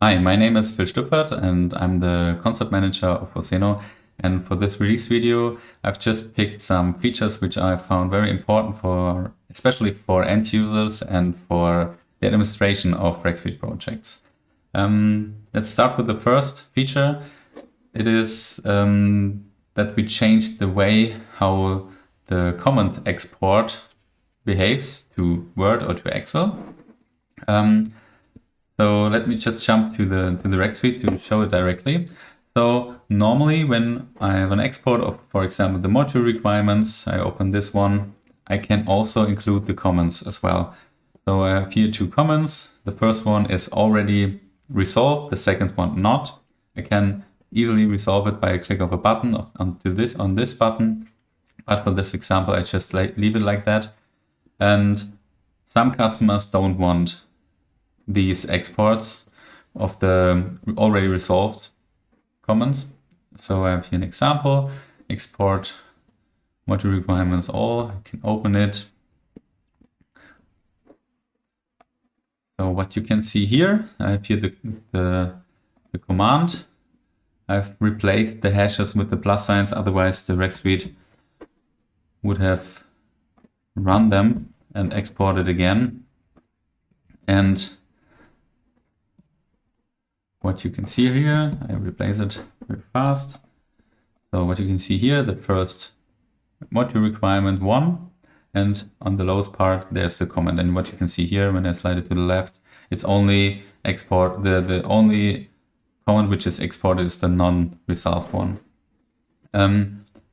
Hi, my name is Stüpfert and I'm the concept manager of Oseno. And for this release video, I've just picked some features which I found very important for, especially for end users and for the administration of reqSuite projects. Let's start with the first feature. It is that we changed the way how the comment export behaves to Word or to Excel. So let me just jump to the reqSuite to show it directly. So normally when I have an export of, for example, the module requirements, I open this one, I can also include the comments as well. So I have here two comments. The first one is already resolved, the second one not. I can easily resolve it by a click of a button on this button. But for this example, I just leave it like that. And some customers don't want these exports of the already resolved comments. So I have here an example, export module requirements all. I can open it. So what you can see here, I have here the command. I've replaced the hashes with the plus signs, otherwise the reqSuite would have run them and exported again. And what you can see here, I replace it very fast. So what you can see here, the first module requirement 1, and on the lowest part, there's the comment. And what you can see here, when I slide it to the left, it's only export, the only comment which is exported is the non-resolved one.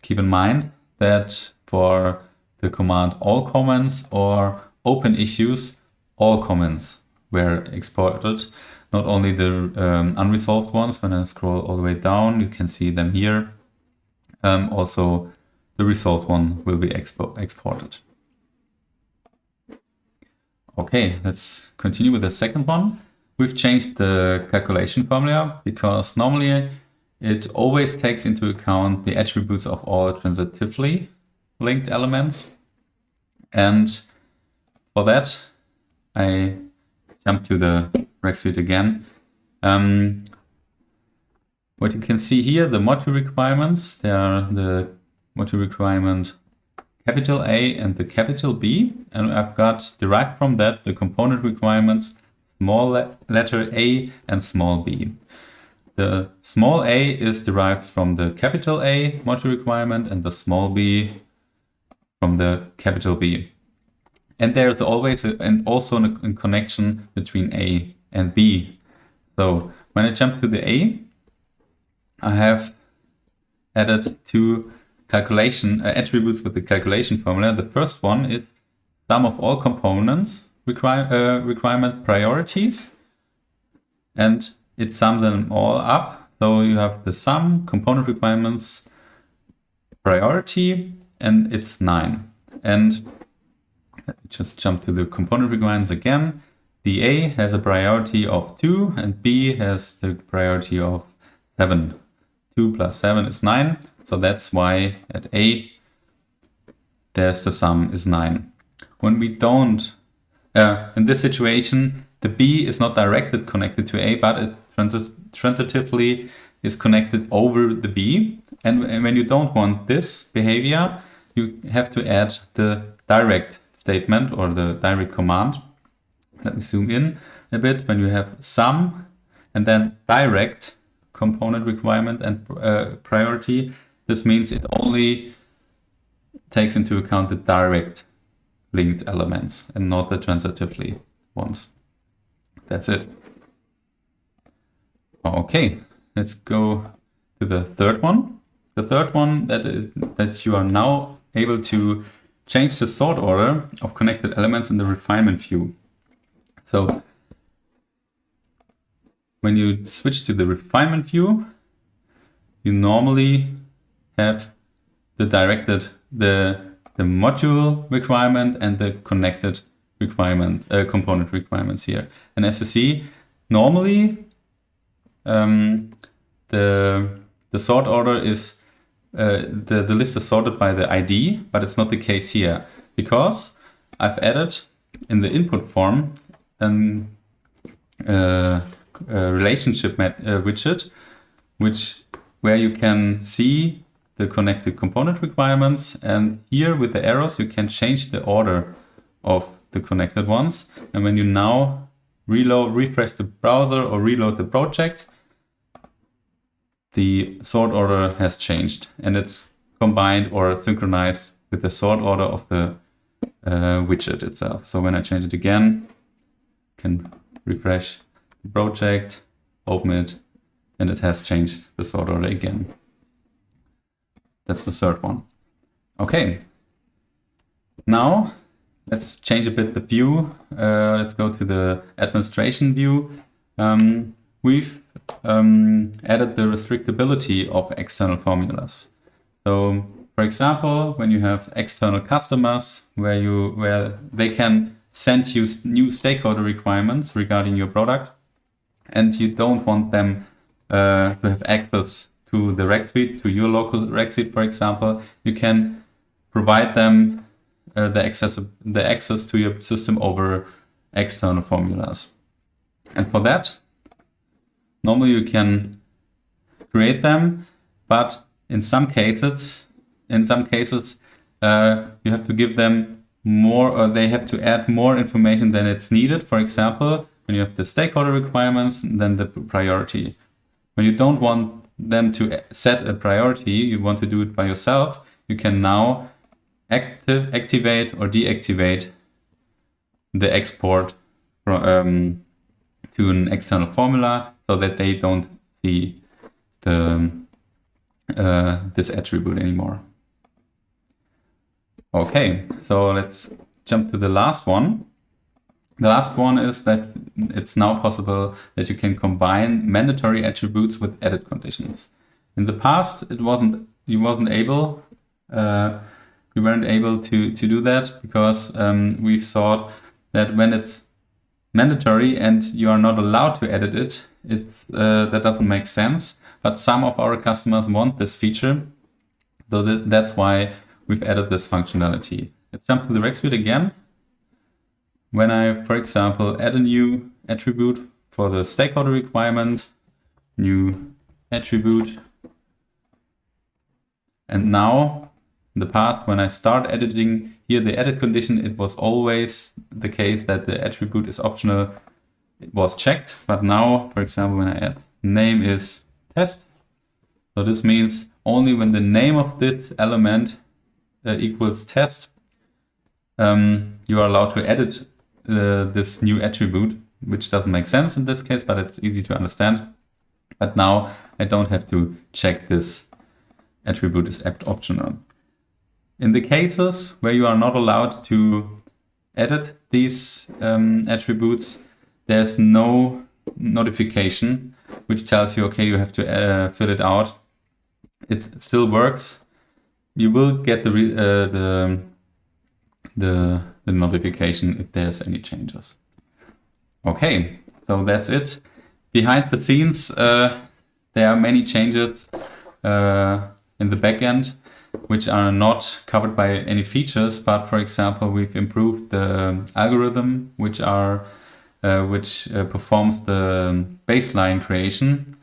Keep in mind that for the command all comments or open issues, all comments were exported. Not only the unresolved ones. When I scroll all the way down, you can see them here. Also, the resolved one will be exported. Okay, let's continue with the second one. We've changed the calculation formula because normally it always takes into account the attributes of all transitively linked elements. And for that, I jump to the reqSuite again. What you can see here, the module requirements, they are the module requirement capital A and the capital B. And I've got derived from that the component requirements small letter a and small b. The small a is derived from the capital A module requirement and the small b from the capital B. And there's always also a connection between A and B. So when I jump to the A, I have added two calculation attributes with the calculation formula. The first one is sum of all components requirement priorities, and it sums them all up. So you have the sum component requirements priority, and it's 9. And just jump to the component requirements again. The A has a priority of 2 and B has the priority of 7. 2 plus 7 is 9. So that's why at A, there's the sum is 9. When we don't, in this situation, the B is not directly connected to A, but it transitively is connected over the B. And when you don't want this behavior, you have to add the direct statement or the direct command. Let me zoom in a bit. When you have sum and then direct component requirement and priority, this means it only takes into account the direct linked elements and not the transitively ones. That's it. Okay, let's go to the third one. The third one that you are now able to change the sort order of connected elements in the refinement view. So when you switch to the refinement view, you normally have the directed, the module requirement and the connected requirement, component requirements here. And as you see, normally the sort order is, the list is sorted by the ID, but it's not the case here because I've added in the input form relationship widget, where you can see the connected component requirements. And here with the arrows, you can change the order of the connected ones. And when you now refresh the browser or reload the project, the sort order has changed and it's combined or synchronized with the sort order of the widget itself. So when I change it again, I can refresh the project, open it, and it has changed the sort order again. That's the third one. Okay. Now let's change a bit the view. Let's go to the administration view. We've added the restrictability of external formulas. So, for example, when you have external customers where they can send you new stakeholder requirements regarding your product, and you don't want them to have access to the reqSuite, to your local reqSuite, for example, you can provide them the access to your system over external formulas. And for that, normally you can create them, but in some cases, you have to give them more, or they have to add more information than it's needed. For example, when you have the stakeholder requirements, then the priority. When you don't want them to set a priority, you want to do it by yourself, you can now activate or deactivate the export from, to an external formula so that they don't see the this attribute anymore. Okay, so let's jump to the last one. The last one is that it's now possible that you can combine mandatory attributes with edit conditions. In the past, you weren't able to do that because we've thought that when it's mandatory and you are not allowed to edit it, that doesn't make sense. But some of our customers want this feature, so that's why we've added this functionality. Let's jump to the reqSuite again. When I, for example, add a new attribute for the stakeholder requirement, new attribute, and now in the past, when I start editing here the edit condition, it was always the case that the attribute is optional. It was checked, but now, for example, when I add name is test, so this means only when the name of this element equals test, you are allowed to edit this new attribute, which doesn't make sense in this case, but it's easy to understand. But now I don't have to check this attribute is optional. In the cases where you are not allowed to edit these attributes, there's no notification which tells you, okay, you have to fill it out. It still works. You will get the notification if there's any changes. Okay, so that's it. Behind the scenes, there are many changes in the backend which are not covered by any features, but for example, we've improved the algorithm which performs the baseline creation.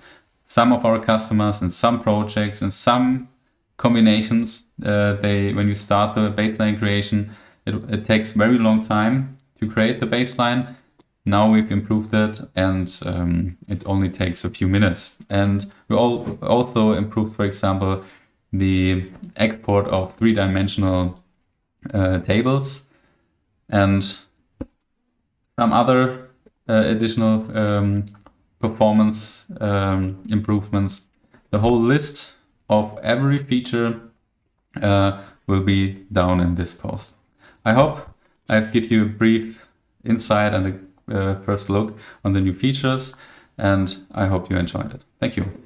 Some of our customers in some projects, in some combinations, when you start the baseline creation, it takes very long time to create the baseline. Now we've improved it, and it only takes a few minutes. And we also improved, for example, the export of three-dimensional tables and some other additional performance improvements. The whole list of every feature will be down in this post. I hope I've given you a brief insight and a first look on the new features, and I hope you enjoyed it. Thank you.